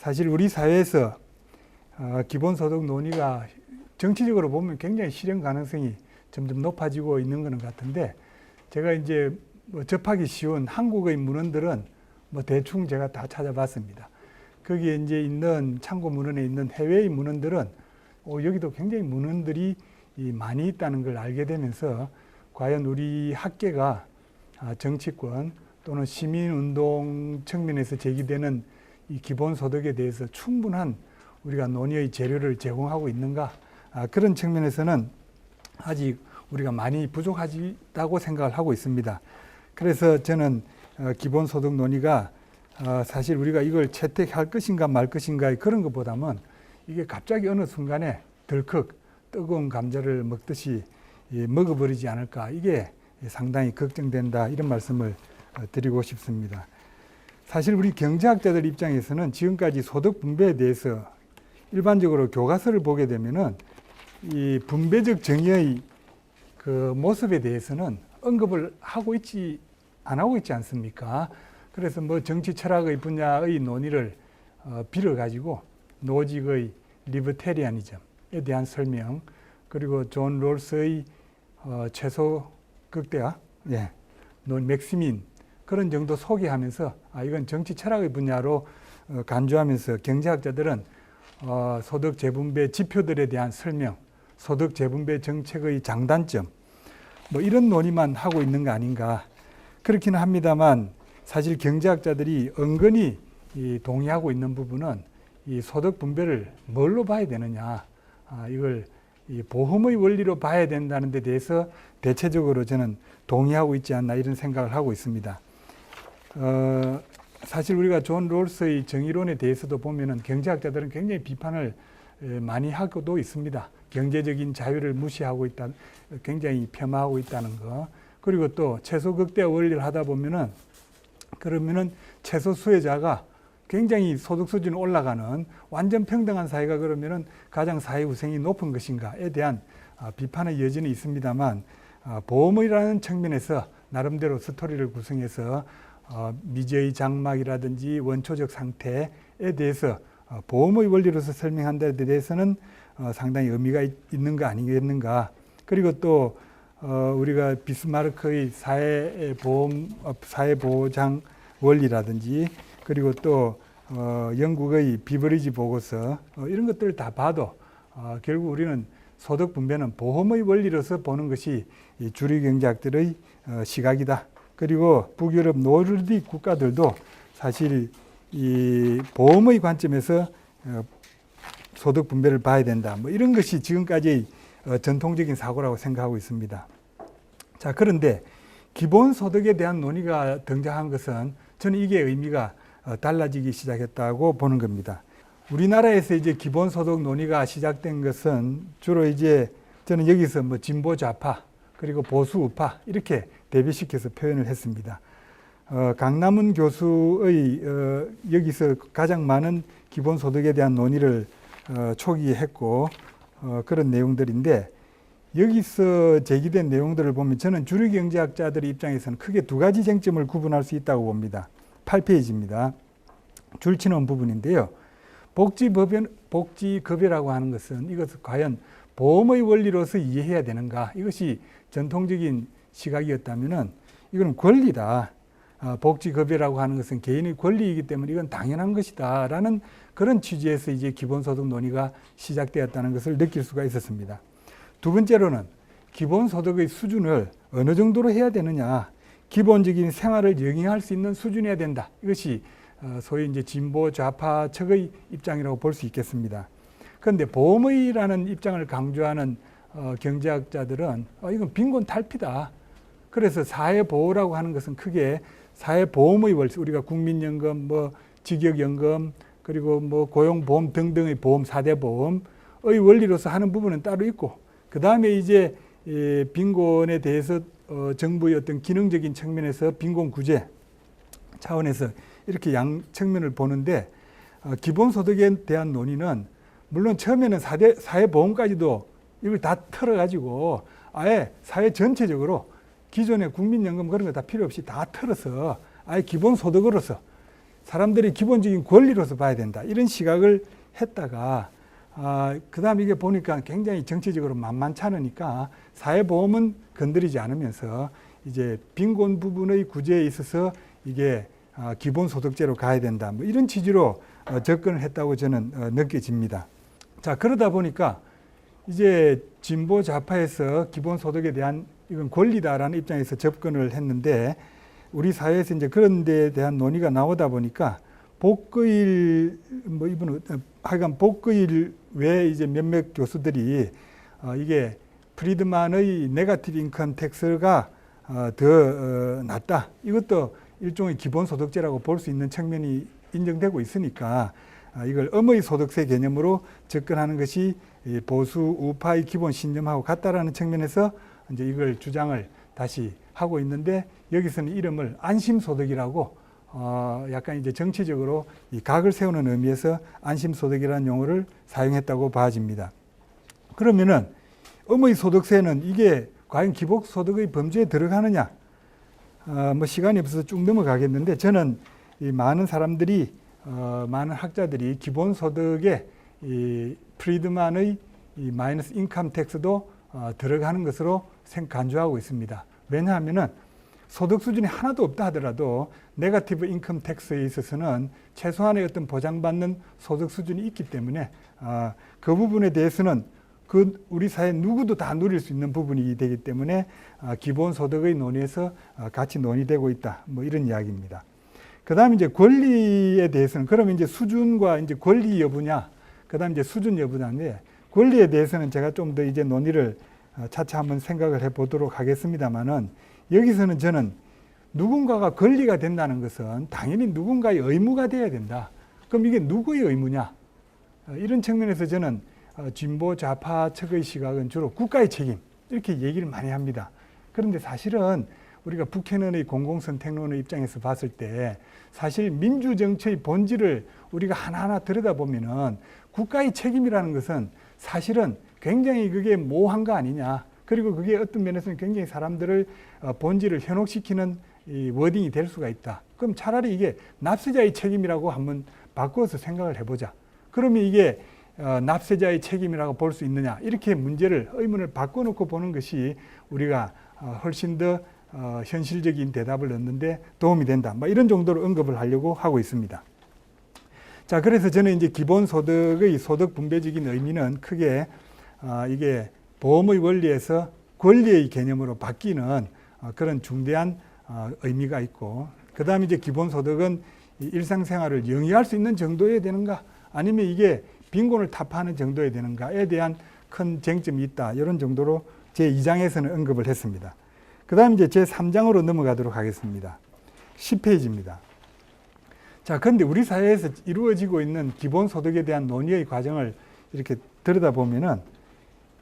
사실 우리 사회에서 기본소득 논의가 정치적으로 보면 굉장히 실현 가능성이 점점 높아지고 있는 것은 같은데, 제가 이제 접하기 쉬운 한국의 문헌들은 대충 제가 다 찾아봤습니다. 거기에 이제 있는 참고 문헌에 있는 해외의 문헌들은 여기도 굉장히 문헌들이 많이 있다는 걸 알게 되면서, 과연 우리 학계가 정치권 또는 시민운동 측면에서 제기되는 이 기본소득에 대해서 충분한 우리가 논의의 재료를 제공하고 있는가, 그런 측면에서는 아직 우리가 많이 부족하다고 생각을 하고 있습니다. 그래서 저는 기본소득 논의가 사실 우리가 이걸 채택할 것인가 말 것인가 그런 것보다는 이게 갑자기 어느 순간에 덜컥 뜨거운 감자를 먹듯이 먹어버리지 않을까, 이게 상당히 걱정된다, 이런 말씀을 드리고 싶습니다. 사실 우리 경제학자들 입장에서는 지금까지 소득 분배에 대해서 일반적으로 교과서를 보게 되면은 이 분배적 정의의 그 모습에 대해서는 언급을 안 하고 있지 않습니까? 그래서 정치 철학의 분야의 논의를 빌어가지고 노직의 리버테리아니즘에 대한 설명, 그리고 존 롤스의 최소 극대화, 맥시민, 그런 정도 소개하면서 이건 정치 철학의 분야로 간주하면서 경제학자들은 소득 재분배 지표들에 대한 설명, 소득 재분배 정책의 장단점, 이런 논의만 하고 있는 거 아닌가. 그렇기는 합니다만, 사실 경제학자들이 은근히 동의하고 있는 부분은 이 소득 분배를 뭘로 봐야 되느냐, 이걸 이 보험의 원리로 봐야 된다는 데 대해서 대체적으로 저는 동의하고 있지 않나, 이런 생각을 하고 있습니다. 사실 우리가 존 롤스의 정의론에 대해서도 보면은 경제학자들은 굉장히 비판을 많이 하고도 있습니다. 경제적인 자유를 무시하고 있다, 굉장히 폄하하고 있다는 거. 그리고 또 최소 극대화 원리를 하다 보면은, 그러면은 최소 수혜자가 굉장히 소득 수준이 올라가는 완전 평등한 사회가 그러면은 가장 사회 우생이 높은 것인가에 대한 비판의 여지는 있습니다만, 보험이라는 측면에서 나름대로 스토리를 구성해서 미제의 장막이라든지 원초적 상태에 대해서 보험의 원리로서 설명한 데 대해서는 상당히 의미가 있는 거 아니겠는가. 그리고 또 우리가 비스마르크의 사회보장 원리라든지, 그리고 또 영국의 비버리지 보고서, 이런 것들을 다 봐도 결국 우리는 소득 분배는 보험의 원리로서 보는 것이 주류 경제학들의 시각이다. 그리고 북유럽 노르딕 국가들도 사실 이 보험의 관점에서 소득 분배를 봐야 된다, 이런 것이 지금까지의 전통적인 사고라고 생각하고 있습니다. 자, 그런데 기본소득에 대한 논의가 등장한 것은 저는 이게 의미가 달라지기 시작했다고 보는 겁니다. 우리나라에서 이제 기본소득 논의가 시작된 것은 주로 이제 저는 여기서 진보 좌파 그리고 보수 우파 이렇게 대비시켜서 표현을 했습니다. 강남훈 교수의 여기서 가장 많은 기본소득에 대한 논의를 초기에 했고, 그런 내용들인데, 여기서 제기된 내용들을 보면 저는 주류 경제학자들의 입장에서는 크게 두 가지 쟁점을 구분할 수 있다고 봅니다. 8페이지입니다. 줄치는 부분인데요. 복지급여라고 하는 것은 이것을 과연 보험의 원리로서 이해해야 되는가? 이것이 전통적인 시각이었다면은 이건 권리다. 복지급여라고 하는 것은 개인의 권리이기 때문에 이건 당연한 것이다 라는 그런 취지에서 이제 기본소득 논의가 시작되었다는 것을 느낄 수가 있었습니다. 두 번째로는 기본소득의 수준을 어느 정도로 해야 되느냐, 기본적인 생활을 영위할 수 있는 수준이어야 된다. 이것이 소위 이제 진보 좌파 측의 입장이라고 볼 수 있겠습니다. 그런데 보험의라는 입장을 강조하는 경제학자들은 이건 빈곤 탈피다. 그래서 사회보호라고 하는 것은 크게 사회보험의 원리, 우리가 국민연금, 직역연금, 그리고 고용보험 등등의 보험, 4대 보험의 원리로서 하는 부분은 따로 있고, 그 다음에 이제 빈곤에 대해서 정부의 어떤 기능적인 측면에서 빈곤 구제 차원에서 이렇게 양 측면을 보는데, 기본소득에 대한 논의는 물론 처음에는 사회보험까지도 이걸 다 털어가지고 아예 사회 전체적으로 기존의 국민연금 그런 거 다 필요 없이 다 털어서 아예 기본소득으로서 사람들이 기본적인 권리로서 봐야 된다. 이런 시각을 했다가 그 다음에 이게 보니까 굉장히 정치적으로 만만치 않으니까 사회보험은 건드리지 않으면서 이제 빈곤 부분의 구제에 있어서 이게 기본소득제로 가야 된다. 뭐 이런 취지로 접근을 했다고 저는 느껴집니다. 자, 그러다 보니까 이제 진보 좌파에서 기본소득에 대한 이건 권리다라는 입장에서 접근을 했는데 우리 사회에서 이제 그런 데에 대한 논의가 나오다 보니까 복거일 뭐 이분은 하여간 복거일 외에 이제 몇몇 교수들이 이게 프리드만의 네거티브 인컴 텍스가 더 낫다. 이것도 일종의 기본소득제라고 볼 수 있는 측면이 인정되고 있으니까 이걸 엄의 소득세 개념으로 접근하는 것이 보수 우파의 기본 신념하고 같다라는 측면에서 이제 이걸 주장을 다시 하고 있는데 여기서는 이름을 안심소득이라고 약간 이제 정치적으로 이 각을 세우는 의미에서 안심소득이라는 용어를 사용했다고 봐집니다. 그러면은 엄의 소득세는 이게 과연 기본소득의 범주에 들어가느냐? 뭐 시간이 없어서 쭉 넘어가겠는데 저는 이 많은 사람들이 많은 학자들이 기본소득에 이 프리드만의 이 마이너스 인컴 텍스도 들어가는 것으로 간주하고 있습니다. 왜냐하면은 소득 수준이 하나도 없다 하더라도 네거티브 인컴 텍스에 있어서는 최소한의 어떤 보장받는 소득 수준이 있기 때문에 그 부분에 대해서는 그 우리 사회 누구도 다 누릴 수 있는 부분이 되기 때문에 기본소득의 논의에서 같이 논의되고 있다. 뭐 이런 이야기입니다. 그 다음에 이제 권리에 대해서는 그러면 이제 수준과 이제 권리 여부냐, 그 다음에 이제 수준 여부냐인데 권리에 대해서는 제가 좀 더 이제 논의를 차차 한번 생각을 해보도록 하겠습니다만은 여기서는 저는 누군가가 권리가 된다는 것은 당연히 누군가의 의무가 돼야 된다. 그럼 이게 누구의 의무냐? 이런 측면에서 저는 진보 좌파 측의 시각은 주로 국가의 책임 이렇게 얘기를 많이 합니다. 그런데 사실은 우리가 북해넌의 공공선택론의 입장에서 봤을 때 사실 민주정치의 본질을 우리가 하나하나 들여다보면은 국가의 책임이라는 것은 사실은 굉장히 그게 모호한 거 아니냐. 그리고 그게 어떤 면에서는 굉장히 사람들을 본질을 현혹시키는 이 워딩이 될 수가 있다. 그럼 차라리 이게 납세자의 책임이라고 한번 바꿔서 생각을 해보자. 그러면 이게 납세자의 책임이라고 볼 수 있느냐. 이렇게 문제를 의문을 바꿔놓고 보는 것이 우리가 훨씬 더 현실적인 대답을 얻는데 도움이 된다. 뭐 이런 정도로 언급을 하려고 하고 있습니다. 자, 그래서 저는 이제 기본소득의 소득 분배적인 의미는 크게 이게 보험의 원리에서 권리의 개념으로 바뀌는 그런 중대한 의미가 있고, 그 다음에 이제 기본소득은 일상생활을 영위할 수 있는 정도여야 되는가, 아니면 이게 빈곤을 타파하는 정도여야 되는가에 대한 큰 쟁점이 있다. 이런 정도로 제 2장에서는 언급을 했습니다. 그 다음에 이제 제 3장으로 넘어가도록 하겠습니다. 10페이지입니다. 자, 그런데 우리 사회에서 이루어지고 있는 기본소득에 대한 논의의 과정을 이렇게 들여다보면은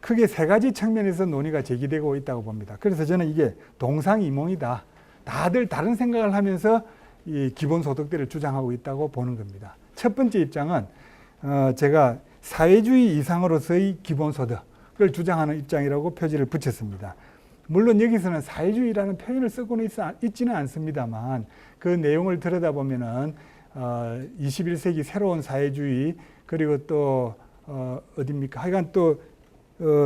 크게 세 가지 측면에서 논의가 제기되고 있다고 봅니다. 그래서 저는 이게 동상이몽이다. 다들 다른 생각을 하면서 이 기본소득대를 주장하고 있다고 보는 겁니다. 첫 번째 입장은 제가 사회주의 이상으로서의 기본소득을 주장하는 입장이라고 표지를 붙였습니다. 물론 여기서는 사회주의라는 표현을 쓰고는 있지는 않습니다만 그 내용을 들여다보면은 21세기 새로운 사회주의, 그리고 또 어딥니까? 하여간 또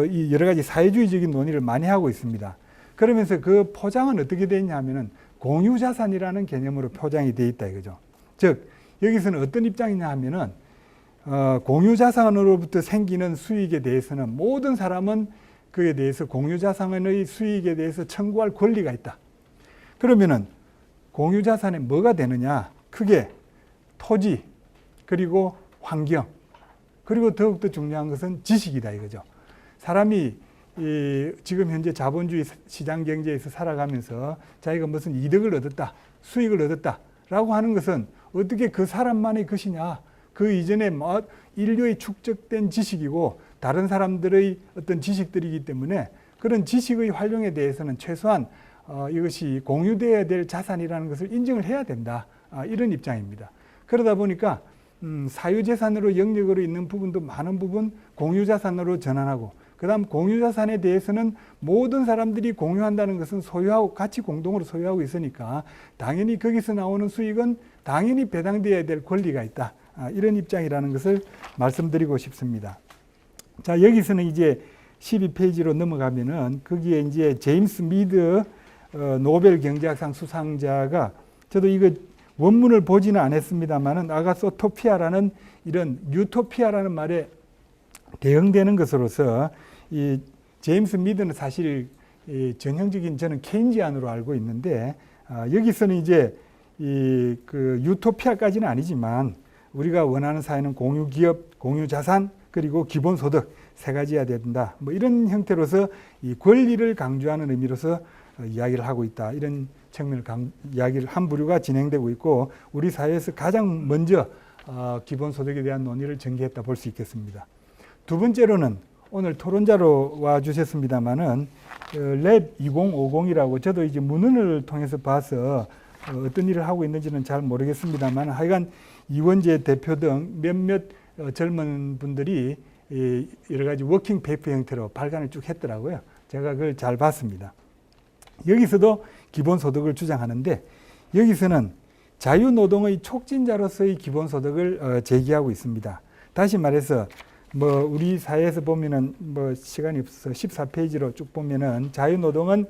이 여러 가지 사회주의적인 논의를 많이 하고 있습니다. 그러면서 그 포장은 어떻게 되어 있냐 하면은 공유자산이라는 개념으로 포장이 되어 있다 이거죠. 즉 여기서는 어떤 입장이냐 하면은 공유자산으로부터 생기는 수익에 대해서는 모든 사람은 그에 대해서 공유자산의 수익에 대해서 청구할 권리가 있다. 그러면은 공유자산에 뭐가 되느냐? 크게 토지, 그리고 환경, 그리고 더욱더 중요한 것은 지식이다 이거죠. 사람이 지금 현재 자본주의 시장 경제에서 살아가면서 자기가 무슨 이득을 얻었다, 수익을 얻었다라고 하는 것은 어떻게 그 사람만의 것이냐? 그 이전에 인류의 축적된 지식이고 다른 사람들의 어떤 지식들이기 때문에 그런 지식의 활용에 대해서는 최소한 이것이 공유되어야 될 자산이라는 것을 인정을 해야 된다. 이런 입장입니다. 그러다 보니까 사유재산으로 영역으로 있는 부분도 많은 부분 공유자산으로 전환하고, 그 다음 공유자산에 대해서는 모든 사람들이 공유한다는 것은 소유하고 같이 공동으로 소유하고 있으니까 당연히 거기서 나오는 수익은 당연히 배당되어야 될 권리가 있다. 이런 입장이라는 것을 말씀드리고 싶습니다. 자, 여기서는 이제 12페이지로 넘어가면은 거기에 이제 제임스 미드 노벨 경제학상 수상자가, 저도 이거 원문을 보지는 않았습니다만은 아가소토피아라는 이런 유토피아라는 말에 대응되는 것으로서 이 제임스 미드는 사실 전형적인, 저는 케인지안으로 알고 있는데, 여기서는 이제 그 유토피아까지는 아니지만 우리가 원하는 사회는 공유 기업, 공유 자산, 그리고 기본 소득 세 가지여야 된다. 뭐 이런 형태로서 이 권리를 강조하는 의미로서 이야기를 하고 있다. 이런 측면을 이야기를 한 부류가 진행되고 있고, 우리 사회에서 가장 먼저 기본 소득에 대한 논의를 전개했다 볼 수 있겠습니다. 두 번째로는 오늘 토론자로 와 주셨습니다만은 랩 2050이라고, 저도 이제 문헌을 통해서 봐서 어떤 일을 하고 있는지는 잘 모르겠습니다만, 하여간 이원재 대표 등 몇몇 젊은 분들이 여러 가지 워킹 페이퍼 형태로 발간을 쭉 했더라고요. 제가 그걸 잘 봤습니다. 여기서도 기본소득을 주장하는데, 여기서는 자유노동의 촉진자로서의 기본소득을 제기하고 있습니다. 다시 말해서 뭐 우리 사회에서 보면은 뭐 시간이 없어서 14페이지로 쭉 보면은 자유노동은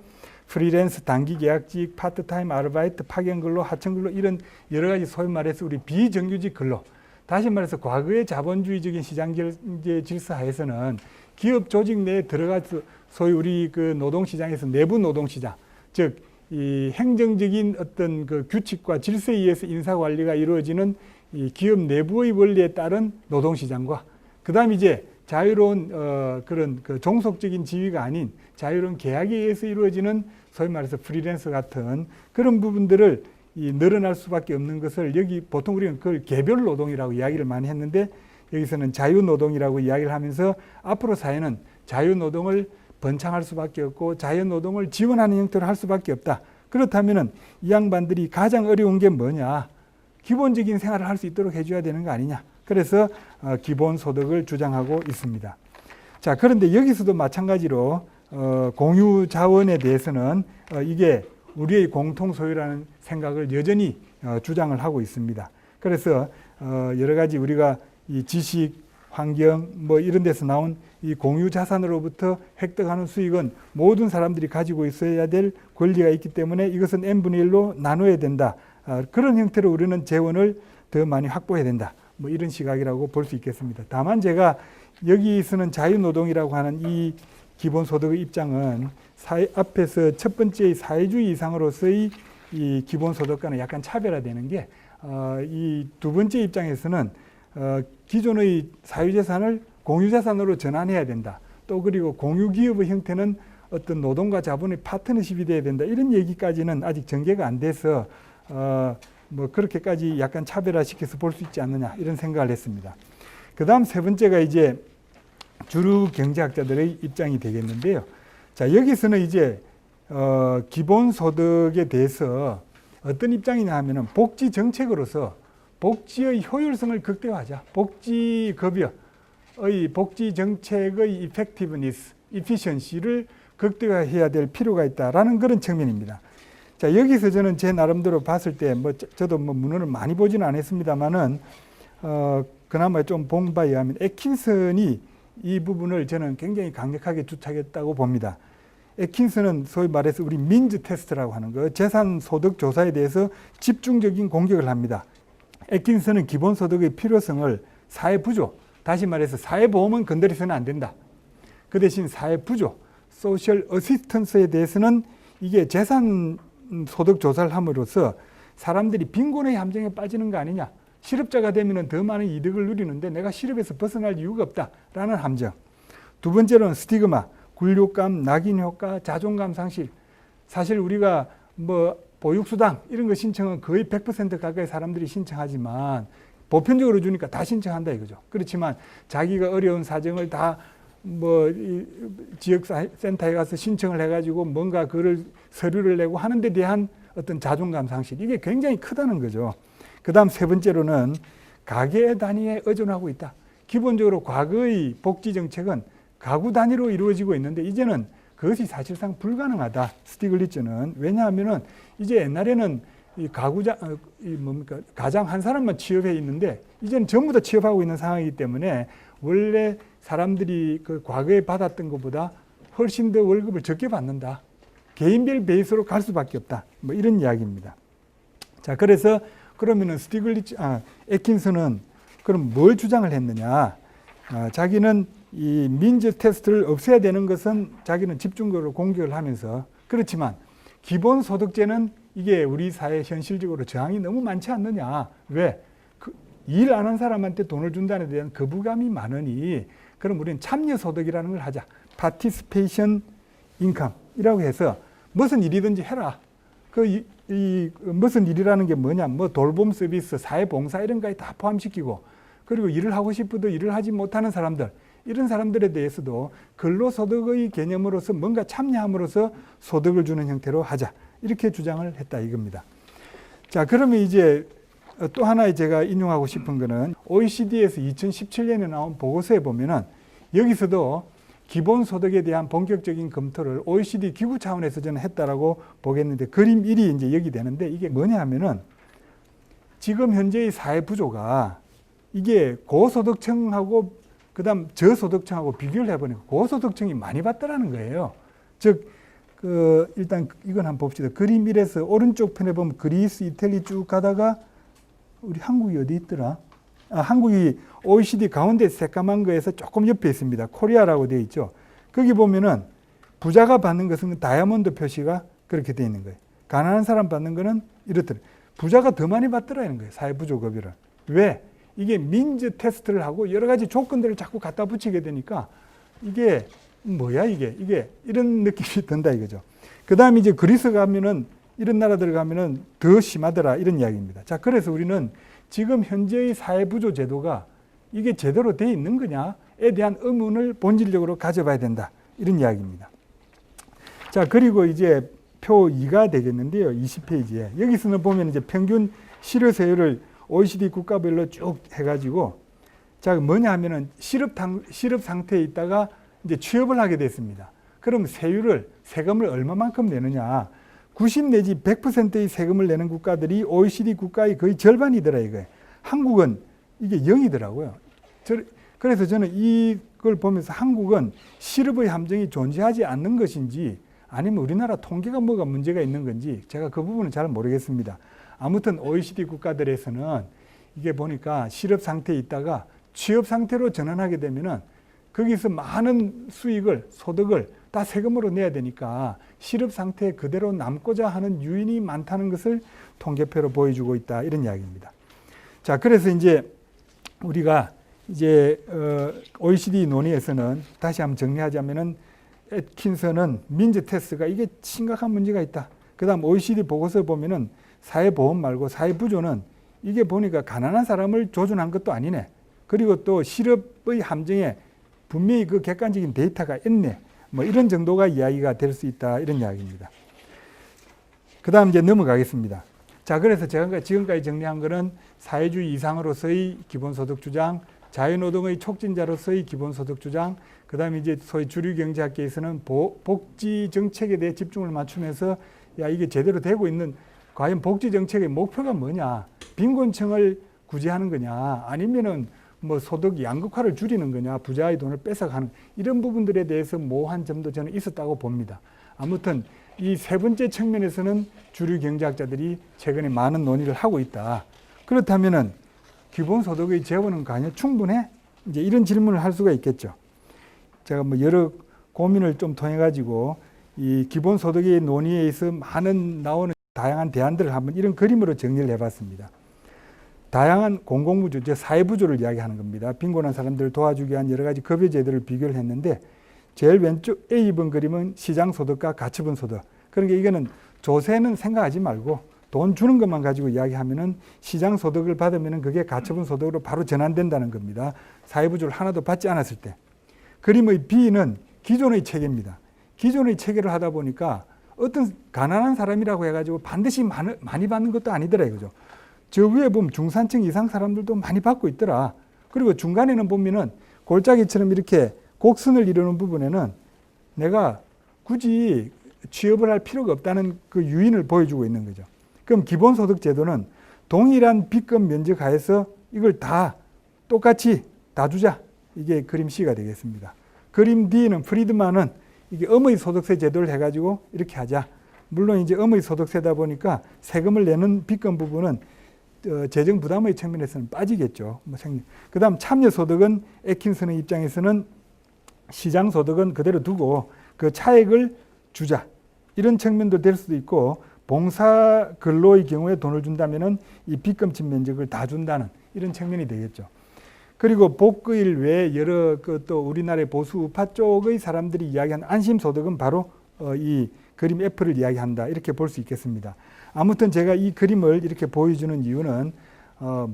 프리랜서, 단기계약직, 파트타임 아르바이트, 파견근로, 하청근로, 이런 여러 가지 소위 말해서 우리 비정규직 근로, 다시 말해서 과거의 자본주의적인 시장경제 질서하에서는 기업 조직 내에 들어가서 소위 우리 그 노동시장에서 내부 노동시장, 즉 이 행정적인 어떤 그 규칙과 질서에 의해서 인사관리가 이루어지는 이 기업 내부의 원리에 따른 노동시장과, 그 다음 이제 자유로운 그런 그 종속적인 지위가 아닌 자유로운 계약에 의해서 이루어지는 소위 말해서 프리랜서 같은 그런 부분들을 늘어날 수밖에 없는 것을, 여기 보통 우리는 그걸 개별 노동이라고 이야기를 많이 했는데, 여기서는 자유노동이라고 이야기를 하면서 앞으로 사회는 자유노동을 번창할 수밖에 없고 자유노동을 지원하는 형태로 할 수밖에 없다. 그렇다면은 이 양반들이 가장 어려운 게 뭐냐? 기본적인 생활을 할 수 있도록 해줘야 되는 거 아니냐? 그래서 기본소득을 주장하고 있습니다. 자, 그런데 여기서도 마찬가지로 공유 자원에 대해서는 이게 우리의 공통 소유라는 생각을 여전히 주장을 하고 있습니다. 그래서 여러 가지 우리가 이 지식, 환경 뭐 이런 데서 나온 이 공유 자산으로부터 획득하는 수익은 모든 사람들이 가지고 있어야 될 권리가 있기 때문에 이것은 n분의 1로 나눠야 된다. 그런 형태로 우리는 재원을 더 많이 확보해야 된다. 뭐 이런 시각이라고 볼 수 있겠습니다. 다만 제가 여기서는 자유노동이라고 하는 이 기본소득의 입장은 앞에서 첫 번째의 사회주의 이상으로서의 이 기본소득과는 약간 차별화되는 게, 이 두 번째 입장에서는 기존의 사유재산을 공유자산으로 전환해야 된다. 또 그리고 공유기업의 형태는 어떤 노동과 자본의 파트너십이 돼야 된다. 이런 얘기까지는 아직 전개가 안 돼서 뭐 그렇게까지 약간 차별화시켜서 볼 수 있지 않느냐, 이런 생각을 했습니다. 그 다음 세 번째가 이제 주류 경제학자들의 입장이 되겠는데요. 자, 여기서는 이제 기본소득에 대해서 어떤 입장이냐 하면은 복지 정책으로서 복지의 효율성을 극대화하자. 복지급여의 복지 정책의 effectiveness, efficiency를 극대화해야 될 필요가 있다라는 그런 측면입니다. 자, 여기서 저는 제 나름대로 봤을 때, 뭐 저도 뭐 문헌을 많이 보지는 않았습니다만은 그나마 좀 본 바에 의하면 애킨슨이 이 부분을 저는 굉장히 강력하게 주창했다고 봅니다. 애킨슨은 소위 말해서 우리 민즈 테스트라고 하는 거, 재산 소득 조사에 대해서 집중적인 공격을 합니다. 애킨슨은 기본소득의 필요성을 사회부조, 다시 말해서 사회보험은 건드려서는 안 된다. 그 대신 사회부조, 소셜 어시스턴스에 대해서는 이게 재산 소득 조사를 함으로써 사람들이 빈곤의 함정에 빠지는 거 아니냐. 실업자가 되면 더 많은 이득을 누리는데 내가 실업에서 벗어날 이유가 없다라는 함정. 두 번째로는 스티그마, 굴욕감, 낙인효과, 자존감 상실. 사실 우리가 뭐 보육수당 이런 거 신청은 거의 100% 가까이 사람들이 신청하지만 보편적으로 주니까 다 신청한다 이거죠. 그렇지만 자기가 어려운 사정을 다 뭐 지역센터에 가서 신청을 해가지고 뭔가 그걸 서류를 내고 하는 데 대한 어떤 자존감 상실, 이게 굉장히 크다는 거죠. 그 다음 세 번째로는 가계 단위에 의존하고 있다. 기본적으로 과거의 복지 정책은 가구 단위로 이루어지고 있는데 이제는 그것이 사실상 불가능하다. 스티글리츠는. 왜냐하면은 이제 옛날에는 이 가구장, 가장 한 사람만 취업해 있는데 이제는 전부 다 취업하고 있는 상황이기 때문에 원래 사람들이 그 과거에 받았던 것보다 훨씬 더 월급을 적게 받는다. 개인별 베이스로 갈 수밖에 없다. 뭐 이런 이야기입니다. 자, 그래서 그러면은 애킨슨은 그럼 뭘 주장을 했느냐? 자기는 이 민즈 테스트를 없애야 되는 것은 자기는 집중적으로 공격을 하면서, 그렇지만 기본소득제는 이게 우리 사회 현실적으로 저항이 너무 많지 않느냐? 왜? 일 안 한 사람한테 돈을 준다는 데 대한 거부감이 많으니 그럼 우리는 참여소득이라는 걸 하자. 파티시페이션 인컴이라고 해서 무슨 일이든지 해라. 무슨 일이라는 게 뭐냐? 뭐 돌봄 서비스, 사회봉사 이런 거에 다 포함시키고, 그리고 일을 하고 싶어도 일을 하지 못하는 사람들, 이런 사람들에 대해서도 근로소득의 개념으로서 뭔가 참여함으로써 소득을 주는 형태로 하자. 이렇게 주장을 했다 이겁니다. 자, 그러면 이제 또 하나 제가 인용하고 싶은 거는 OECD에서 2017년에 나온 보고서에 보면은 여기서도 기본소득에 대한 본격적인 검토를 OECD 기구 차원에서 저는 했다라고 보겠는데, 그림 1이 이제 여기 되는데 이게 뭐냐 하면은 지금 현재의 사회 구조가 이게 고소득층하고 그다음 저소득층하고 비교를 해보니까 고소득층이 많이 받더라는 거예요. 즉, 일단 이건 한번 봅시다. 그림 1에서 오른쪽 편에 보면 그리스, 이태리 쭉 가다가 우리 한국이 어디 있더라? 한국이 OECD 가운데 새까만 거에서 조금 옆에 있습니다. 코리아라고 되어 있죠. 거기 보면은 부자가 받는 것은 다이아몬드 표시가 그렇게 되어 있는 거예요. 가난한 사람 받는 거는 이렇더라. 부자가 더 많이 받더라는 거예요. 사회부조급여를. 왜? 이게 민즈 테스트를 하고 여러 가지 조건들을 자꾸 갖다 붙이게 되니까 이게 뭐야 이게 이런 느낌이 든다 이거죠. 그 다음에 이제 그리스 가면은 이런 나라들 가면은 더 심하더라 이런 이야기입니다. 자, 그래서 우리는 지금 현재의 사회부조 제도가 이게 제대로 돼 있는 거냐에 대한 의문을 본질적으로 가져봐야 된다 이런 이야기입니다. 자, 그리고 이제 표 2가 되겠는데요. 20페이지에 여기서는 보면 이제 평균 실효세율을 OECD 국가별로 쭉 해가지고, 자, 뭐냐 하면은 실업 상태에 있다가 이제 취업을 하게 됐습니다. 그럼 세금을 얼마만큼 내느냐? 90 내지 100%의 세금을 내는 국가들이 OECD 국가의 거의 절반이더라 이거예요. 한국은 이게 0이더라고요. 그래서 저는 이걸 보면서 한국은 실업의 함정이 존재하지 않는 것인지 아니면 우리나라 통계가 뭐가 문제가 있는 건지 제가 그 부분은 잘 모르겠습니다. 아무튼 OECD 국가들에서는 이게 보니까 실업 상태에 있다가 취업 상태로 전환하게 되면은 거기서 많은 소득을 다 세금으로 내야 되니까 실업 상태에 그대로 남고자 하는 유인이 많다는 것을 통계표로 보여주고 있다 이런 이야기입니다. 자, 그래서 이제 우리가 이제 OECD 논의에서는 다시 한번 정리하자면은 애킨슨은 민즈 테스트가 이게 심각한 문제가 있다. 그다음 OECD 보고서 보면은 사회보험 말고 사회부조는 이게 보니까 가난한 사람을 조준한 것도 아니네. 그리고 또 실업의 함정에 분명히 그 객관적인 데이터가 있네. 뭐 이런 정도가 이야기가 될 수 있다 이런 이야기입니다. 그 다음 이제 넘어가겠습니다. 자, 그래서 제가 지금까지 정리한 거는 사회주의 이상으로서의 기본소득 주장, 자유노동의 촉진자로서의 기본소득 주장, 그 다음에 이제 소위 주류경제학계에서는 복지 정책에 대해 집중을 맞추면서 야, 이게 제대로 되고 있는 과연 복지 정책의 목표가 뭐냐? 빈곤층을 구제하는 거냐? 아니면은 뭐 소득 양극화를 줄이는 거냐? 부자의 돈을 뺏어가는 이런 부분들에 대해서 모호한 점도 저는 있었다고 봅니다. 아무튼 이 세 번째 측면에서는 주류 경제학자들이 최근에 많은 논의를 하고 있다. 그렇다면은 기본소득의 재원은 과연 충분해? 이제 이런 질문을 할 수가 있겠죠. 제가 뭐 여러 고민을 좀 통해 가지고 이 기본소득의 논의에 있어 많은 나오는 다양한 대안들을 한번 이런 그림으로 정리를 해봤습니다. 다양한 공공부조, 즉 사회부조를 이야기하는 겁니다. 빈곤한 사람들을 도와주기 위한 여러 가지 급여제도를 비교를 했는데 제일 왼쪽 A번 그림은 시장소득과 가처분소득. 그러니까 이거는 조세는 생각하지 말고 돈 주는 것만 가지고 이야기하면은 시장소득을 받으면은 그게 가처분소득으로 바로 전환된다는 겁니다. 사회부조를 하나도 받지 않았을 때. 그림의 B는 기존의 체계입니다. 기존의 체계를 하다 보니까 어떤 가난한 사람이라고 해가지고 반드시 많이 받는 것도 아니더라 이거죠. 저 위에 보면 중산층 이상 사람들도 많이 받고 있더라. 그리고 중간에는 보면은 골짜기처럼 이렇게 곡선을 이루는 부분에는 내가 굳이 취업을 할 필요가 없다는 그 유인을 보여주고 있는 거죠. 그럼 기본소득 제도는 동일한 빚금 면적 하에서 이걸 다 똑같이 다 주자. 이게 그림 C가 되겠습니다. 그림 D는 프리드만은 이게 음의 소득세 제도를 해가지고 이렇게 하자. 물론 이제 음의 소득세다 보니까 세금을 내는 빚금 부분은 재정 부담의 측면에서는 빠지겠죠. 그 다음 참여소득은 애킨슨의 입장에서는 시장소득은 그대로 두고 그 차액을 주자. 이런 측면도 될 수도 있고, 봉사 근로의 경우에 돈을 준다면은 이 빚금집 면적을 다 준다는 이런 측면이 되겠죠. 그리고 복구일 외에 여러 또 우리나라의 보수 우파 쪽의 사람들이 이야기하는 안심소득은 바로 이 그림 F를 이야기한다. 이렇게 볼 수 있겠습니다. 아무튼 제가 이 그림을 이렇게 보여주는 이유는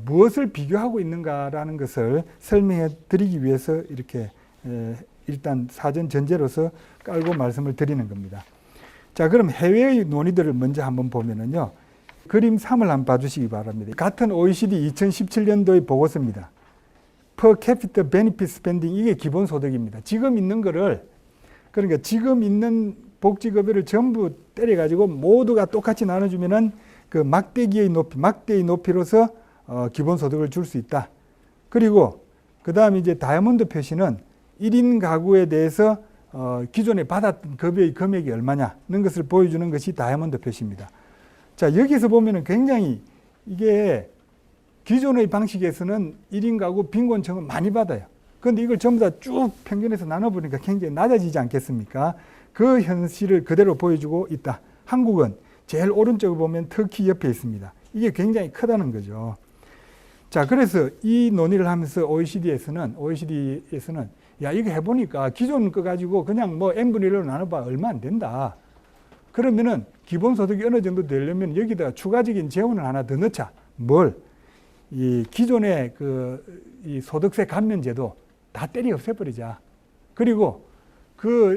무엇을 비교하고 있는가라는 것을 설명해 드리기 위해서 이렇게 일단 사전 전제로서 깔고 말씀을 드리는 겁니다. 자, 그럼 해외의 논의들을 먼저 한번 보면은요. 그림 3을 한번 봐주시기 바랍니다. 같은 OECD 2017년도의 보고서입니다. Per capita benefit spending, 이게 기본소득입니다. 지금 있는 거를, 그러니까 지금 있는 복지급여를 전부 때려가지고 모두가 똑같이 나눠주면은 그 막대기의 높이, 막대의 높이로서 기본소득을 줄 수 있다. 그리고 그 다음 이제 다이아몬드 표시는 1인 가구에 대해서 기존에 받았던 급여의 금액이 얼마냐는 것을 보여주는 것이 다이아몬드 표시입니다. 자, 여기서 보면은 굉장히 이게 기존의 방식에서는 1인 가구 빈곤층은 많이 받아요. 그런데 이걸 전부 다 쭉 평균해서 나눠보니까 굉장히 낮아지지 않겠습니까? 그 현실을 그대로 보여주고 있다. 한국은 제일 오른쪽을 보면 터키 옆에 있습니다. 이게 굉장히 크다는 거죠. 자, 그래서 이 논의를 하면서 OECD에서는 야, 이거 해보니까 기존 거 가지고 그냥 뭐 n분의 1로 나눠봐 얼마 안 된다. 그러면은 기본소득이 어느 정도 되려면 여기다가 추가적인 재원을 하나 더 넣자. 뭘? 이 기존의 이 소득세 감면제도 다 때려 없애버리자. 그리고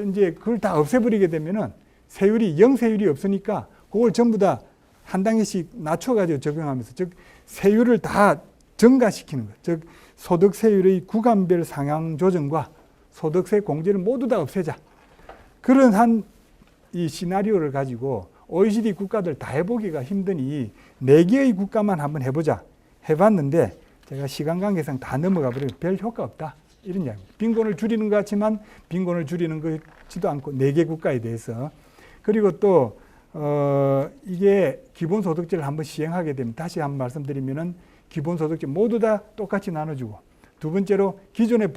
이제 그걸 다 없애버리게 되면은 세율이 영세율이 없으니까 그걸 전부 다 한 단계씩 낮춰가지고 적용하면서, 즉 세율을 다 증가시키는 것. 즉 소득세율의 구간별 상향 조정과 소득세 공제를 모두 다 없애자. 그런 한 이 시나리오를 가지고 OECD 국가들 다 해보기가 힘드니 4개의 국가만 한번 해보자. 해봤는데 제가 시간 관계상 다 넘어가 버리고 별 효과 없다. 이런 이야기입니다. 빈곤을 줄이는 것 같지만 빈곤을 줄이는 것 같지도 않고 4개 국가에 대해서. 그리고 또 이게 기본소득제를 한번 시행하게 되면 다시 한번 말씀드리면은 기본소득제 모두 다 똑같이 나눠주고, 두 번째로 기존의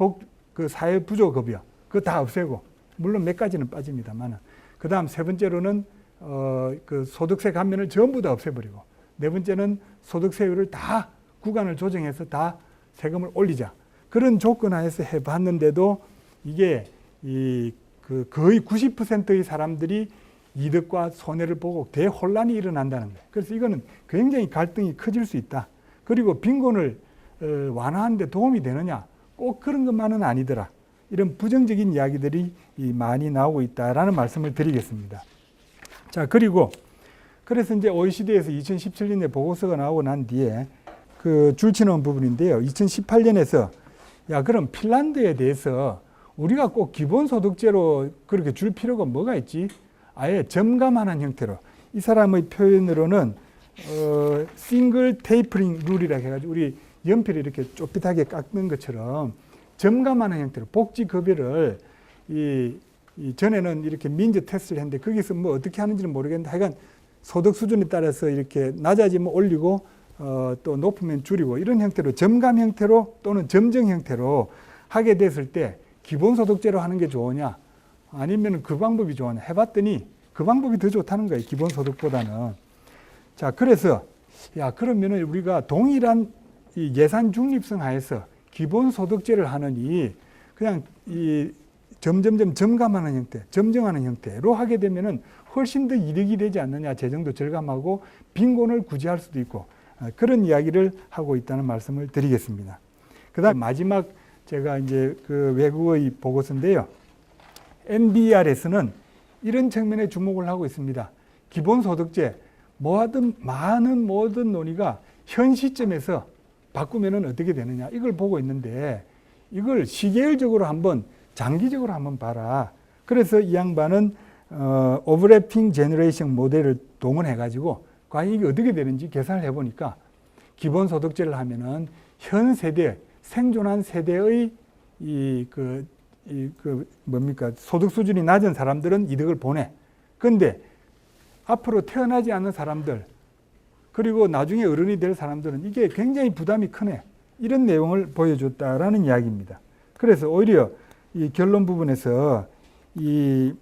그 사회부조급여 그거 다 없애고, 물론 몇 가지는 빠집니다만, 그 다음 세 번째로는 그 소득세 감면을 전부 다 없애버리고, 네 번째는 소득세율을 다 구간을 조정해서 다 세금을 올리자. 그런 조건 하에서 해봤는데도 이게 거의 90%의 사람들이 이득과 손해를 보고 대혼란이 일어난다는 거예요. 그래서 이거는 굉장히 갈등이 커질 수 있다. 그리고 빈곤을 완화하는 데 도움이 되느냐? 꼭 그런 것만은 아니더라. 이런 부정적인 이야기들이 많이 나오고 있다라는 말씀을 드리겠습니다. 자, 그래서 이제 OECD에서 2017년에 보고서가 나오고 난 뒤에 그 줄치는 부분인데요. 2018년에서 야, 그럼 핀란드에 대해서 우리가 꼭 기본소득제로 그렇게 줄 필요가 뭐가 있지? 아예 점감하는 형태로. 이 사람의 표현으로는 싱글 테이퍼링 룰이라고 해가지고 우리 연필을 이렇게 좁빗하게 깎는 것처럼 점감하는 형태로 복지급여를 전에는 이렇게 민저 테스트를 했는데 거기서 뭐 어떻게 하는지는 모르겠는데 하여간 소득 수준에 따라서 이렇게 낮아지면 올리고 또 높으면 줄이고 이런 형태로 점감 형태로 또는 점정 형태로 하게 됐을 때 기본소득제로 하는 게 좋으냐 아니면 그 방법이 좋으냐 해봤더니 그 방법이 더 좋다는 거예요. 기본소득보다는. 자, 그래서 야, 그러면은 우리가 동일한 이 예산 중립성 하에서 기본소득제를 하느니 그냥 이 점점점 점감하는 형태, 점정하는 형태로 하게 되면은 훨씬 더 이득이 되지 않느냐. 재정도 절감하고 빈곤을 구제할 수도 있고 그런 이야기를 하고 있다는 말씀을 드리겠습니다. 그다음 마지막 제가 이제 그 외국의 보고서인데요. NBR에서는 이런 측면에 주목을 하고 있습니다. 기본소득제 많은 모든 논의가 현 시점에서 바꾸면은 어떻게 되느냐 이걸 보고 있는데 이걸 시계열적으로 한번 장기적으로 한번 봐라. 그래서 이 양반은 오버래핑 제너레이션 모델을 동원해 가지고 과연 이게 어떻게 되는지 계산을 해보니까 기본소득제를 하면은 현 세대, 생존한 세대의 소득 수준이 낮은 사람들은 이득을 보내. 근데 앞으로 태어나지 않는 사람들, 그리고 나중에 어른이 될 사람들은 이게 굉장히 부담이 크네. 이런 내용을 보여줬다라는 이야기입니다. 그래서 오히려 이 결론 부분에서 이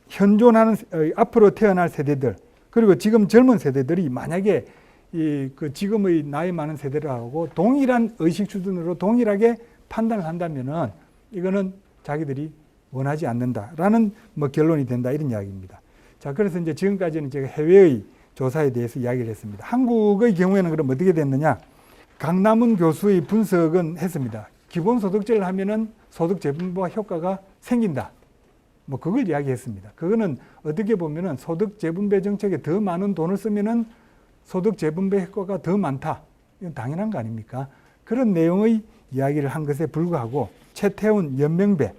현존하는 앞으로 태어날 세대들, 그리고 지금 젊은 세대들이 만약에 지금의 나이 많은 세대들하고 동일한 의식 수준으로 동일하게 판단을 한다면은 이거는 자기들이 원하지 않는다라는 결론이 된다, 이런 이야기입니다. 자, 그래서 이제 지금까지는 제가 해외의 조사에 대해서 이야기를 했습니다. 한국의 경우에는 그럼 어떻게 됐느냐? 강남훈 교수의 분석은 했습니다. 기본소득제를 하면은 소득 재분배 효과가 생긴다. 그걸 이야기했습니다. 그거는 어떻게 보면은 소득 재분배 정책에 더 많은 돈을 쓰면은 소득 재분배 효과가 더 많다. 이건 당연한 거 아닙니까? 그런 내용의 이야기를 한 것에 불구하고 최태훈, 연명배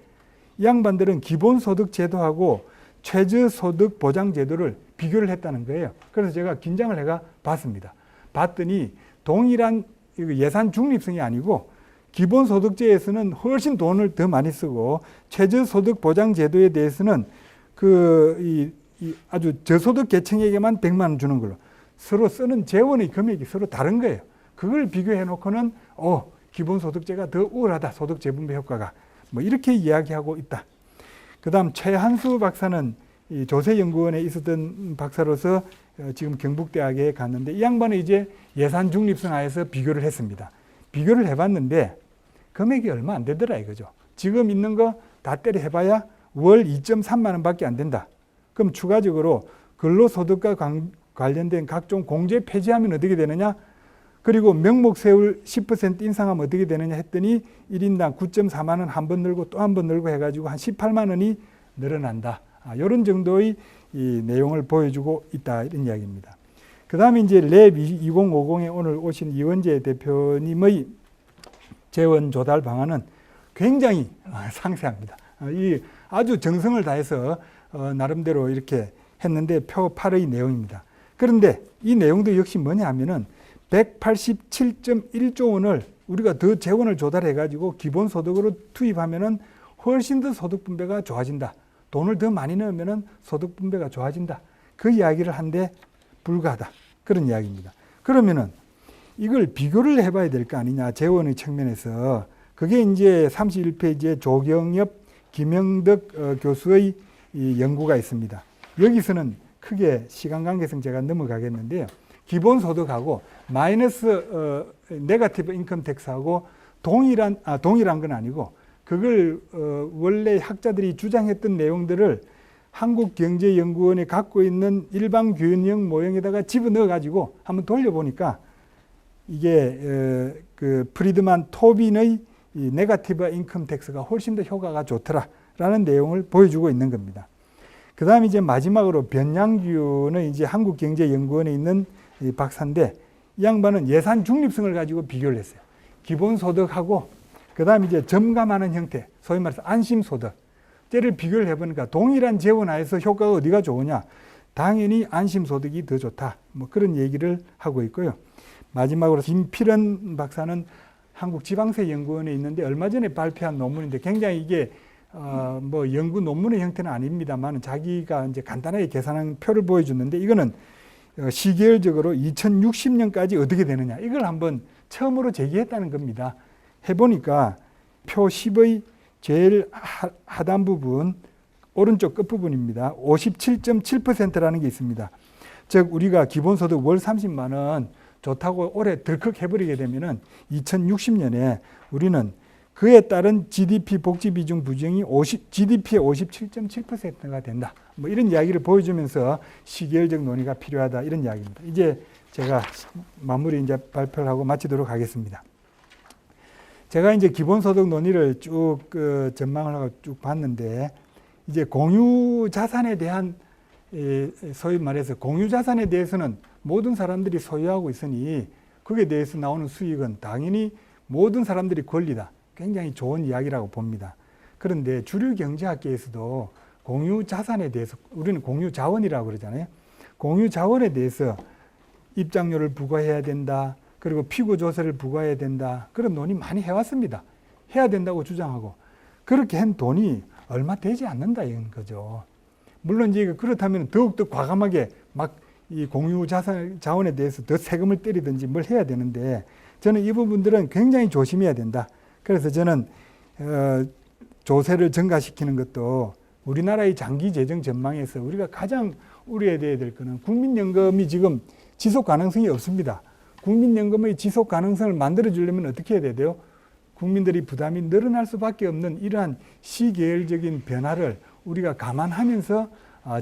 이 양반들은 기본소득 제도하고 최저소득 보장제도를 비교를 했다는 거예요. 그래서 제가 긴장을 해가 봤습니다. 봤더니 동일한 예산 중립성이 아니고 기본소득제에서는 훨씬 돈을 더 많이 쓰고 최저소득 보장제도에 대해서는 아주 저소득 계층에게만 100만 원 주는 걸로 서로 쓰는 재원의 금액이 서로 다른 거예요. 그걸 비교해 놓고는 기본소득제가 더 우월하다, 소득 재분배 효과가. 이렇게 이야기하고 있다. 그 다음 최한수 박사는 이 조세연구원에 있었던 박사로서 지금 경북대학에 갔는데 이 양반은 이제 예산 중립성 하에서 비교를 했습니다. 비교를 해봤는데 금액이 얼마 안 되더라 이거죠. 지금 있는 거 다 때려 해봐야 월 2.3만 원밖에 안 된다. 그럼 추가적으로 근로소득과 관련된 각종 공제 폐지하면 어떻게 되느냐? 그리고 명목세율 10% 인상하면 어떻게 되느냐 했더니 1인당 9.4만 원 한 번 늘고 또 한 번 늘고 해가지고 한 18만 원이 늘어난다. 이런 정도의 이 내용을 보여주고 있다, 이런 이야기입니다. 그 다음에 이제 랩 2050에 오늘 오신 이원재 대표님의 재원 조달 방안은 굉장히 상세합니다. 이 아주 정성을 다해서 나름대로 이렇게 했는데 표 8의 내용입니다. 그런데 이 내용도 역시 뭐냐 하면은 187.1조 원을 우리가 더 재원을 조달해가지고 기본소득으로 투입하면은 훨씬 더 소득 분배가 좋아진다. 돈을 더 많이 넣으면은 소득 분배가 좋아진다. 그 이야기를 한데 불과하다. 그런 이야기입니다. 그러면은 이걸 비교를 해봐야 될 거 아니냐. 재원의 측면에서. 그게 이제 31페이지에 조경엽, 김영덕 교수의 이 연구가 있습니다. 여기서는 크게 시간 관계상 제가 넘어가겠는데요. 기본소득하고 마이너스 네거티브 인컴 텍스하고 동일한 건 아니고 그걸 원래 학자들이 주장했던 내용들을 한국경제연구원에 갖고 있는 일반균형 모형에다가 집어넣어 가지고 한번 돌려보니까 이게 그 프리드만 토빈의 이 네거티브 인컴 텍스가 훨씬 더 효과가 좋더라라는 내용을 보여주고 있는 겁니다. 그 다음에 이제 마지막으로 변양규는 이제 한국경제연구원에 있는 이 박사인데 이 양반은 예산 중립성을 가지고 비교를 했어요. 기본소득하고 그 다음에 이제 점감하는 형태, 소위 말해서 안심소득. 쟤를 비교를 해보니까 동일한 재원하에서 효과가 어디가 좋으냐? 당연히 안심소득이 더 좋다. 그런 얘기를 하고 있고요. 마지막으로 김필원 박사는 한국지방세연구원에 있는데 얼마 전에 발표한 논문인데 굉장히 이게 연구 논문의 형태는 아닙니다만 자기가 이제 간단하게 계산한 표를 보여줬는데 이거는 시계열적으로 2060년까지 어떻게 되느냐 이걸 한번 처음으로 제기했다는 겁니다. 해보니까 표 10의 제일 하단 부분 오른쪽 끝부분입니다. 57.7%라는 게 있습니다. 즉 우리가 기본소득 월 30만 원 좋다고 올해 덜컥 해버리게 되면은 2060년에 우리는 그에 따른 GDP 복지 비중 부정이 GDP의 57.7%가 된다. 이런 이야기를 보여주면서 시계열적 논의가 필요하다. 이런 이야기입니다. 이제 제가 마무리 이제 발표를 하고 마치도록 하겠습니다. 제가 이제 기본소득 논의를 쭉 전망을 하고 쭉 봤는데 이제 공유 자산에 대한 소위 말해서 공유 자산에 대해서는 모든 사람들이 소유하고 있으니 거기에 대해서 나오는 수익은 당연히 모든 사람들이 권리다. 굉장히 좋은 이야기라고 봅니다. 그런데 주류 경제학계에서도 공유 자산에 대해서 우리는 공유 자원이라고 그러잖아요. 공유 자원에 대해서 입장료를 부과해야 된다. 그리고 피고 조세를 부과해야 된다. 그런 논의 많이 해왔습니다. 해야 된다고 주장하고 그렇게 한 돈이 얼마 되지 않는다 이런 거죠. 물론 이제 그렇다면 더욱더 과감하게 막 이 공유 자원에 대해서 더 세금을 때리든지 뭘 해야 되는데 저는 이 부분들은 굉장히 조심해야 된다. 그래서 저는 조세를 증가시키는 것도 우리나라의 장기 재정 전망에서 우리가 가장 우려해야 될 것은 국민연금이 지금 지속 가능성이 없습니다. 국민연금의 지속 가능성을 만들어주려면 어떻게 해야 돼요? 국민들이 부담이 늘어날 수밖에 없는 이러한 시계열적인 변화를 우리가 감안하면서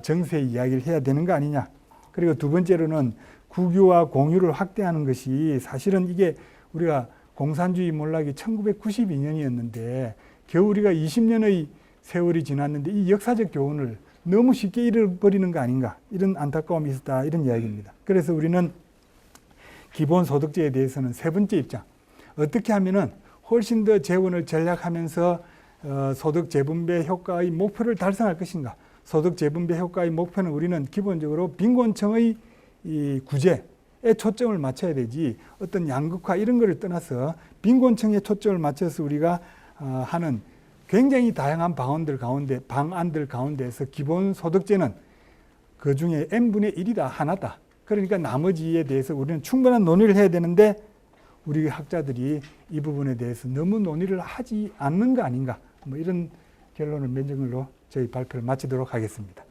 정세 이야기를 해야 되는 거 아니냐. 그리고 두 번째로는 국유와 공유를 확대하는 것이 사실은 이게 우리가 공산주의 몰락이 1992년이었는데 겨우 우리가 20년의 세월이 지났는데 이 역사적 교훈을 너무 쉽게 잃어버리는 거 아닌가 이런 안타까움이 있었다 이런 이야기입니다. 그래서 우리는 기본소득제에 대해서는 세 번째 입장 어떻게 하면은 훨씬 더 재원을 절약하면서 소득 재분배 효과의 목표를 달성할 것인가. 소득 재분배 효과의 목표는 우리는 기본적으로 빈곤층의 이 구제에 초점을 맞춰야 되지 어떤 양극화 이런 거를 떠나서 빈곤층에 초점을 맞춰서 우리가 하는 굉장히 다양한 방안들 가운데에서 기본소득제는 그 중에 n분의 1이다 하나다. 그러니까 나머지에 대해서 우리는 충분한 논의를 해야 되는데 우리 학자들이 이 부분에 대해서 너무 논의를 하지 않는 거 아닌가 뭐 이런 결론을 맺은 걸로 저희 발표를 마치도록 하겠습니다.